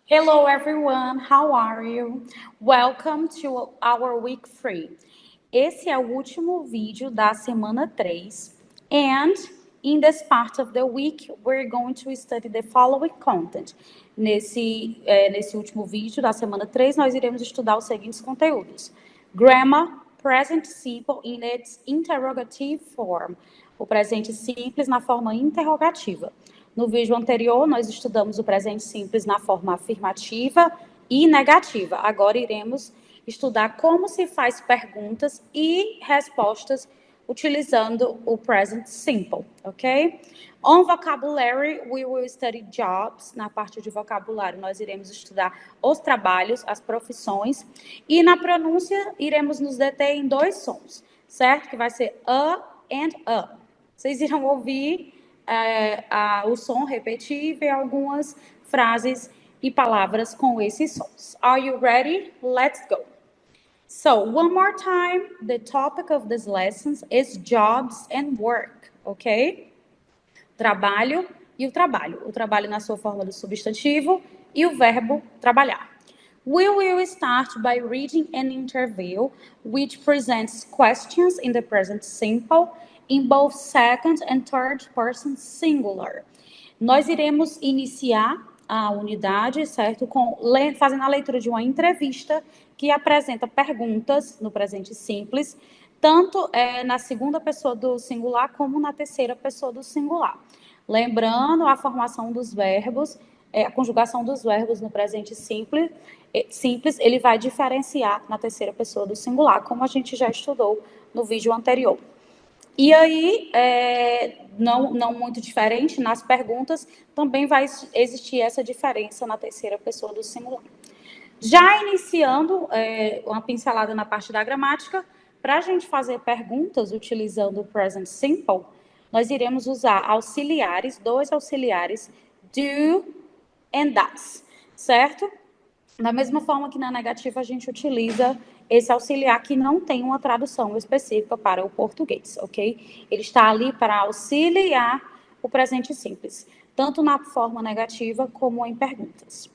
Hello everyone, how are you? Welcome to our week 3. Esse é o último vídeo da semana 3. And in this part of the week, we're going to study the following content. Nesse último vídeo da semana 3, nós iremos estudar os seguintes conteúdos. Grammar, present simple in its interrogative form. O presente simples na forma interrogativa. No vídeo anterior, nós estudamos o presente simples na forma afirmativa e negativa. Agora iremos estudar como se faz perguntas e respostas utilizando o present simple, ok? On vocabulary, we will study jobs. Na parte de vocabulário, nós iremos estudar os trabalhos, as profissões. E na pronúncia, iremos nos deter em dois sons, certo? Que vai ser a and a. Vocês irão ouvir o som repetível e algumas frases e palavras com esses sons. Are you ready? Let's go. So, one more time, the topic of this lesson is jobs and work, ok? Trabalho e o trabalho. O trabalho na sua forma do substantivo e o verbo trabalhar. We will start by reading an interview which presents questions in the present simple in both second and third person singular. Nós iremos iniciar a unidade, certo, fazendo a leitura de uma entrevista que apresenta perguntas no presente simples, tanto na segunda pessoa do singular como na terceira pessoa do singular. Lembrando a formação dos verbos, a conjugação dos verbos no presente simples, ele vai diferenciar na terceira pessoa do singular, como a gente já estudou no vídeo anterior. E aí, não muito diferente, nas perguntas também vai existir essa diferença na terceira pessoa do singular. Já iniciando uma pincelada na parte da gramática, para a gente fazer perguntas utilizando o present simple, nós iremos usar auxiliares, dois auxiliares, do and does, certo? Da mesma forma que na negativa a gente utiliza esse auxiliar que não tem uma tradução específica para o português, ok? Ele está ali para auxiliar o presente simples, tanto na forma negativa como em perguntas.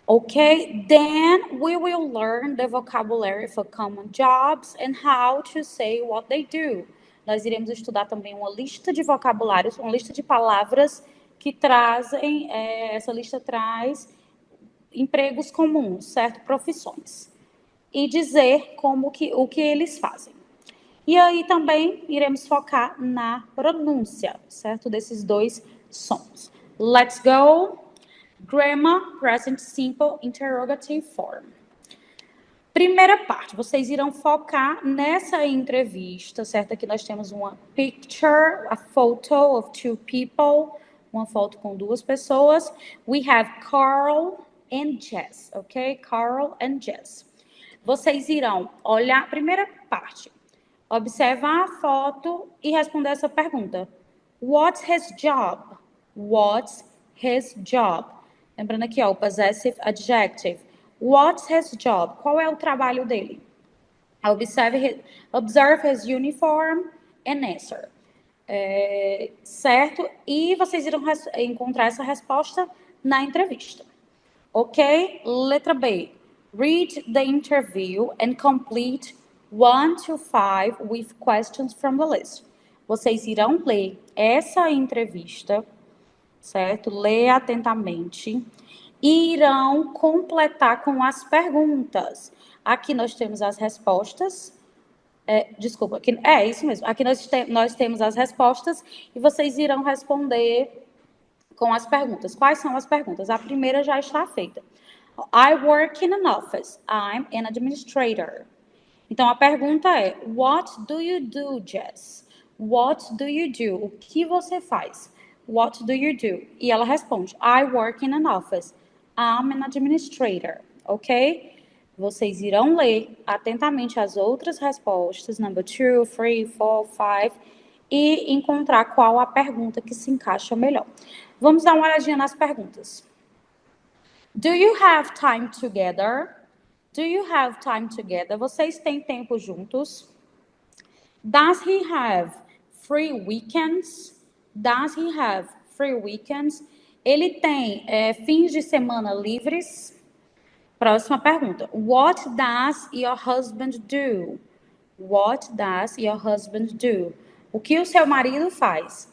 Okay, then we will learn the vocabulary for common jobs and how to say what they do. Nós iremos estudar também uma lista de vocabulários, uma lista de palavras que trazem, essa lista traz empregos comuns, certo? Profissões. E dizer o que eles fazem. E aí também iremos focar na pronúncia, certo? Desses dois sons. Let's go. Grammar, present simple, interrogative form. Primeira parte, vocês irão focar nessa entrevista, certo? Aqui nós temos uma picture, a photo of two people, uma foto com duas pessoas. We have Carl and Jess, ok? Carl and Jess. Vocês irão olhar, primeira parte, observar a foto e responder essa pergunta. What's his job? What's his job? Lembrando aqui, ó, o possessive adjective. What's his job? Qual é o trabalho dele? Observe his uniform and answer. Certo? E vocês irão encontrar essa resposta na entrevista. Ok? Letra B. Read the interview and complete 1 to 5 with questions from the list. Vocês irão ler essa entrevista, certo? Lê atentamente e irão completar com as perguntas. Aqui nós temos as respostas. Desculpa, aqui, isso mesmo. Aqui nós temos as respostas e vocês irão responder com as perguntas. Quais são as perguntas? A primeira já está feita. I work in an office. I'm an administrator. Então, a pergunta é, what do you do, Jess? What do you do? O que você faz? What do you do? E ela responde, I work in an office. I'm an administrator. Ok? Vocês irão ler atentamente as outras respostas, number 2, 3, 4, 5, e encontrar qual a pergunta que se encaixa melhor. Vamos dar uma olhadinha nas perguntas. Do you have time together? Do you have time together? Vocês têm tempo juntos? Does he have free weekends? Does he have free weekends? Ele tem fins de semana livres? Próxima pergunta. What does your husband do? What does your husband do? O que o seu marido faz?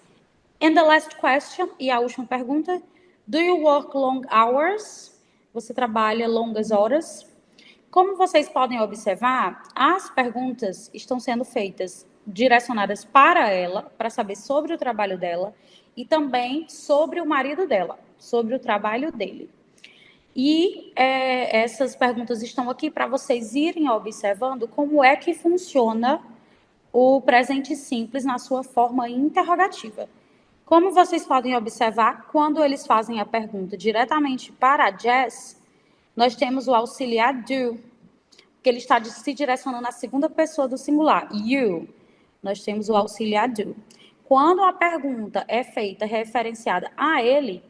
And the last question, e a última pergunta. Do you work long hours? Você trabalha longas horas? Como vocês podem observar, as perguntas estão sendo feitas direcionadas para ela, para saber sobre o trabalho dela, e também sobre o marido dela, sobre o trabalho dele. E essas perguntas estão aqui para vocês irem observando como é que funciona o presente simples na sua forma interrogativa. Como vocês podem observar, quando eles fazem a pergunta diretamente para a Jess, nós temos o auxiliar do, que ele está se direcionando à segunda pessoa do singular, you. Nós temos o auxiliar do. Quando a pergunta é feita referenciada a ele,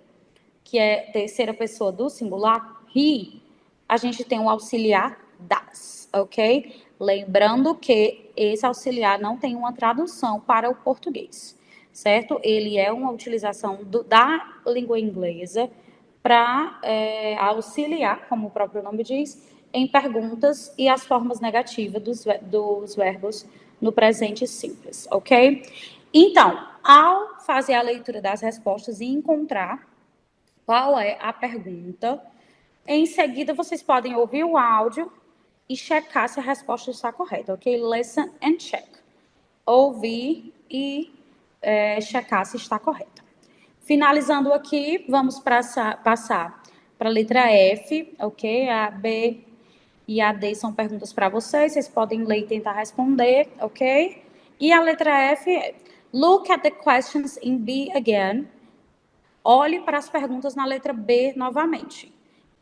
que é terceira pessoa do singular, he, a gente tem o auxiliar das, ok? Lembrando que esse auxiliar não tem uma tradução para o português, certo? Ele é uma utilização da língua inglesa para auxiliar, como o próprio nome diz, em perguntas e as formas negativas dos verbos no presente simples, ok? Então, ao fazer a leitura das respostas e encontrar qual é a pergunta, em seguida vocês podem ouvir o áudio e checar se a resposta está correta, ok? Listen and check. Ouvir e checar se está correta. Finalizando aqui, vamos passar para a letra F, ok? A B e a D são perguntas para vocês podem ler e tentar responder, ok? E a letra F é: Look at the questions in B again. Olhe para as perguntas na letra B novamente.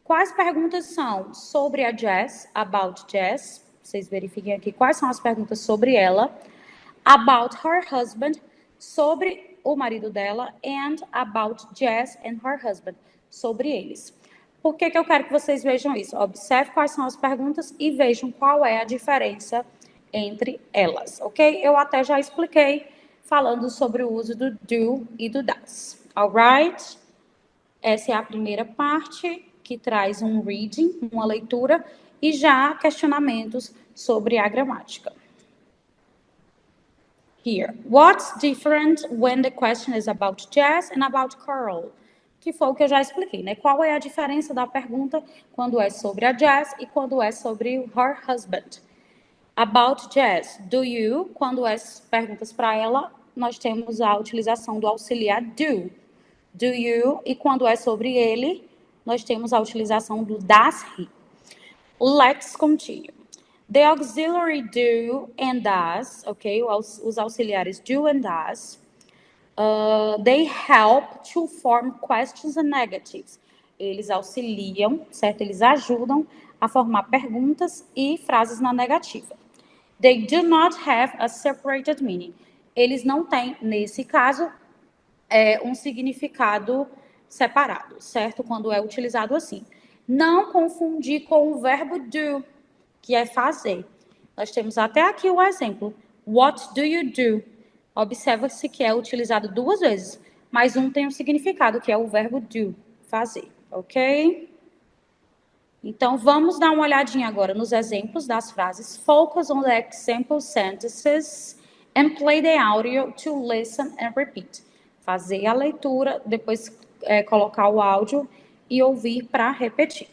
Quais perguntas são sobre a Jess, about Jess? Vocês verifiquem aqui quais são as perguntas sobre ela. About her husband, sobre o marido dela. And about Jess and her husband, sobre eles. Por que eu quero que vocês vejam isso? Observe quais são as perguntas e vejam qual é a diferença entre elas, ok? Eu até já expliquei falando sobre o uso do do e do does. Alright? Essa é a primeira parte, que traz um reading, uma leitura, e já questionamentos sobre a gramática. Here. What's different when the question is about Jess and about Carl? Que foi o que eu já expliquei, né? Qual é a diferença da pergunta quando é sobre a Jess e quando é sobre her husband? About Jess, do you? Quando é perguntas para ela, nós temos a utilização do auxiliar do. Do you? E quando é sobre ele, nós temos a utilização do does he. Let's continue. The auxiliary do and does, ok? Os auxiliares do and does, they help to form questions and negatives. Eles auxiliam, certo? Eles ajudam a formar perguntas e frases na negativa. They do not have a separated meaning. Eles não têm, nesse caso, um significado separado, certo? Quando é utilizado assim. Não confundir com o verbo do, que é fazer. Nós temos até aqui o exemplo. What do you do? Observa-se que é utilizado duas vezes, mas um tem um significado, que é o verbo do, fazer, ok? Então, vamos dar uma olhadinha agora nos exemplos das frases. Focus on the example sentences and play the audio to listen and repeat. Fazer a leitura, depois colocar o áudio e ouvir para repetir.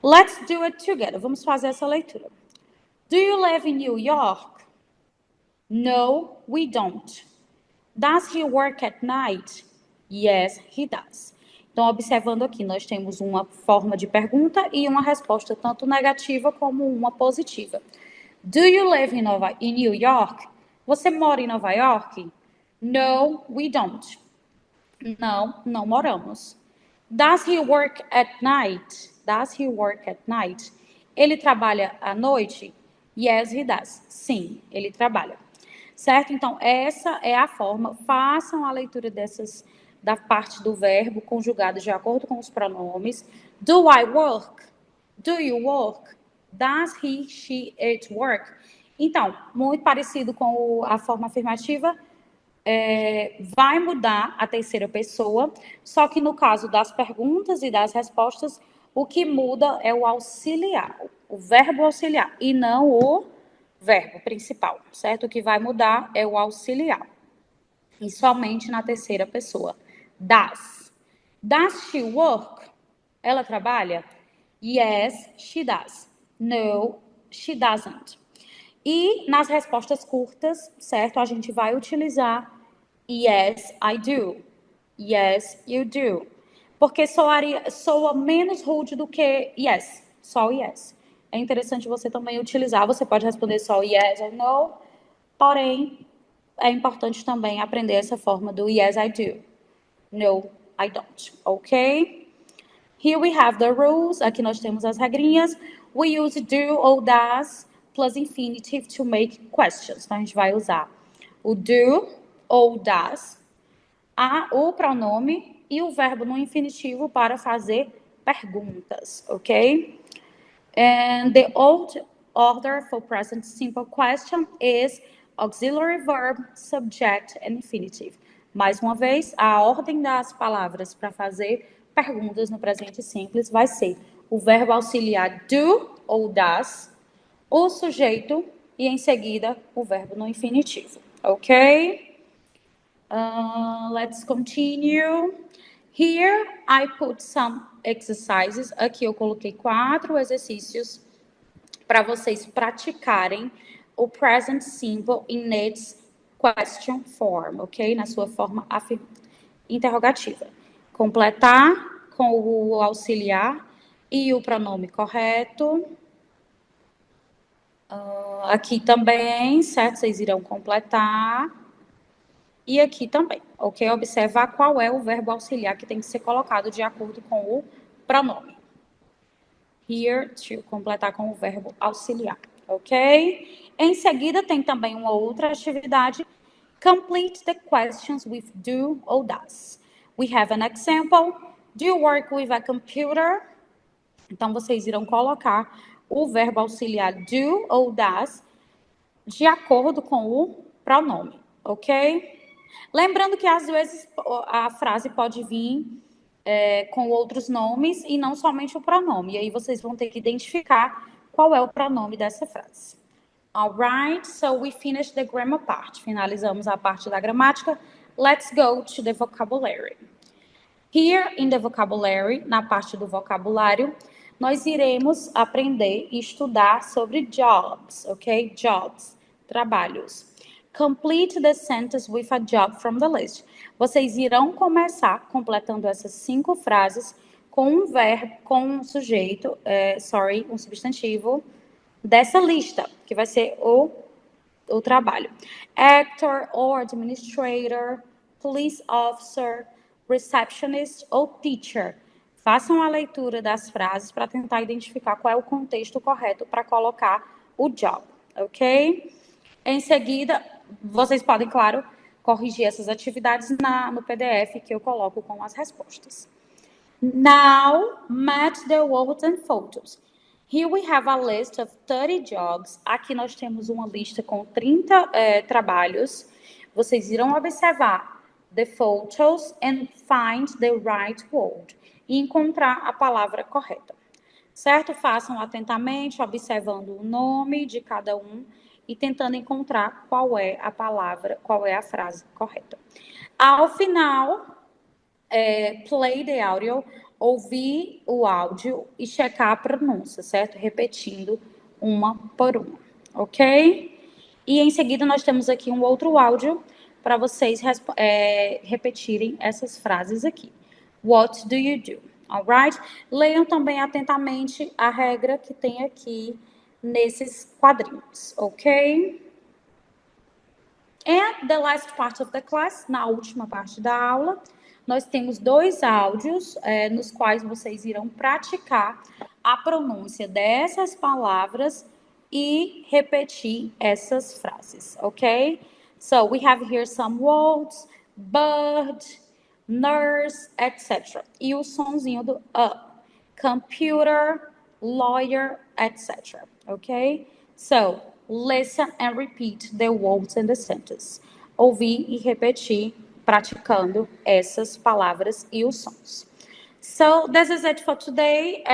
Let's do it together. Vamos fazer essa leitura. Do you live in New York? No, we don't. Does he work at night? Yes, he does. Então, observando aqui, nós temos uma forma de pergunta e uma resposta tanto negativa como uma positiva. Do you live in New York? Você mora em Nova York? No, we don't. Não, não moramos. Does he work at night? Does he work at night? Ele trabalha à noite? Yes, he does. Sim, ele trabalha. Certo? Então, essa é a forma. Façam a leitura da parte do verbo conjugado de acordo com os pronomes. Do I work? Do you work? Does he, she, it work? Então, muito parecido com a forma afirmativa, vai mudar a terceira pessoa, só que no caso das perguntas e das respostas, o que muda é o auxiliar, o verbo auxiliar, e não o verbo principal, certo? O que vai mudar é o auxiliar, e somente na terceira pessoa. Does. Does she work? Ela trabalha? Yes, she does. No, she doesn't. E nas respostas curtas, certo? A gente vai utilizar yes, I do. Yes, you do. Porque soa menos rude do que yes, só o yes. É interessante você também utilizar, você pode responder só yes ou no, porém, é importante também aprender essa forma do yes, I do. No, I don't. Ok? Here we have the rules. Aqui nós temos as regrinhas. We use do ou does plus infinitive to make questions. Então, a gente vai usar o do ou does, o pronome e o verbo no infinitivo para fazer perguntas, ok? And the old order for present simple question is auxiliary verb, subject and infinitive. Mais uma vez, a ordem das palavras para fazer perguntas no presente simples vai ser o verbo auxiliar do ou does, o sujeito e em seguida o verbo no infinitivo. Ok? Let's continue. Here I put some exercises. Aqui eu coloquei 4 exercícios para vocês praticarem o present simple in its question form, ok? Na sua forma interrogativa. Completar com o auxiliar e o pronome correto. Aqui também, certo? Vocês irão completar. E aqui também, ok? Observar qual é o verbo auxiliar que tem que ser colocado de acordo com o pronome. Here to, completar com o verbo auxiliar, ok? Em seguida, tem também uma outra atividade. Complete the questions with do or does. We have an example. Do you work with a computer? Então, vocês irão colocar o verbo auxiliar do ou does de acordo com o pronome, ok? Lembrando que às vezes a frase pode vir com outros nomes e não somente o pronome. E aí vocês vão ter que identificar qual é o pronome dessa frase. Alright, so we finished the grammar part. Finalizamos a parte da gramática. Let's go to the vocabulary. Here in the vocabulary, na parte do vocabulário, nós iremos aprender e estudar sobre jobs, ok? Jobs, trabalhos. Complete the sentence with a job from the list. Vocês irão começar completando essas 5 frases com um verbo, com um sujeito, um substantivo dessa lista, que vai ser o trabalho. Actor or administrator, police officer, receptionist ou teacher. Façam a leitura das frases para tentar identificar qual é o contexto correto para colocar o job, ok? Em seguida, vocês podem, claro, corrigir essas atividades no PDF que eu coloco com as respostas. Now, match the words and photos. Here we have a list of 30 jobs. Aqui nós temos uma lista com 30 trabalhos. Vocês irão observar the photos and find the right word. E encontrar a palavra correta. Certo? Façam atentamente, observando o nome de cada um e tentando encontrar qual é a palavra, qual é a frase correta. Ao final, play the audio, ouvir o áudio e checar a pronúncia, certo? Repetindo uma por uma, ok? E em seguida nós temos aqui um outro áudio para vocês repetirem essas frases aqui. What do you do? Alright? Leiam também atentamente a regra que tem aqui nesses quadrinhos, ok? And the last part of the class, na última parte da aula, nós temos 2 áudios nos quais vocês irão praticar a pronúncia dessas palavras e repetir essas frases, ok? So, we have here some words, bird, nurse, etc. E o sonzinho do computer, lawyer, etc. Ok? So, listen and repeat the words in the sentence. ouvir e repetir, praticando essas palavras e os sons. So, this is it for today.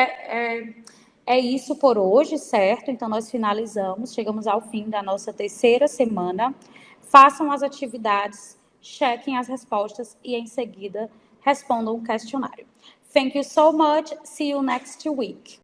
É isso por hoje, certo? Então, nós finalizamos, chegamos ao fim da nossa terceira semana. Façam as atividades, chequem as respostas e, em seguida, respondam o questionário. Thank you so much. See you next week.